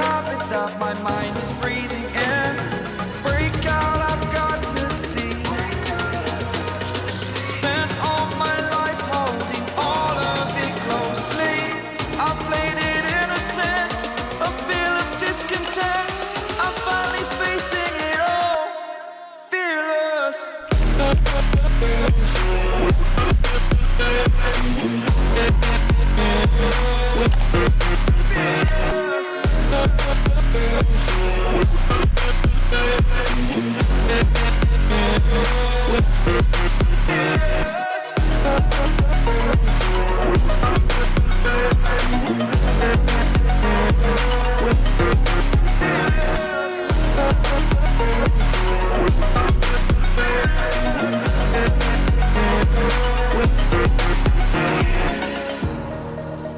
habit that my mind is breathing in. Break out, I've got to see. Spent all my life holding all of it closely. I played it innocent, a feel of discontent. I'm finally facing it all, fearless.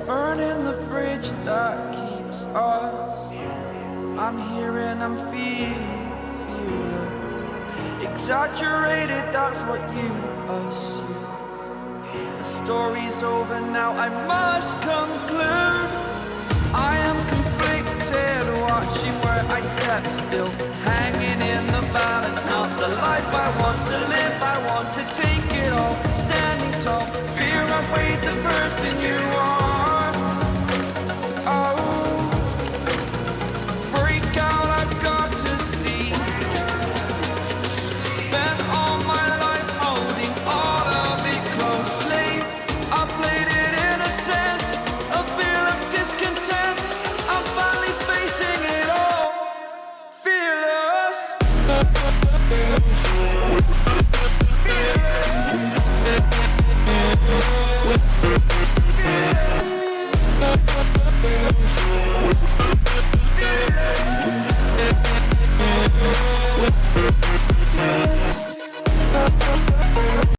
Burning the bridge that keeps us. I'm here and I'm feeling fearless. Exaggerated, that's what you assume. The story's over now, I must conclude. I am conflicted, watching where I step still.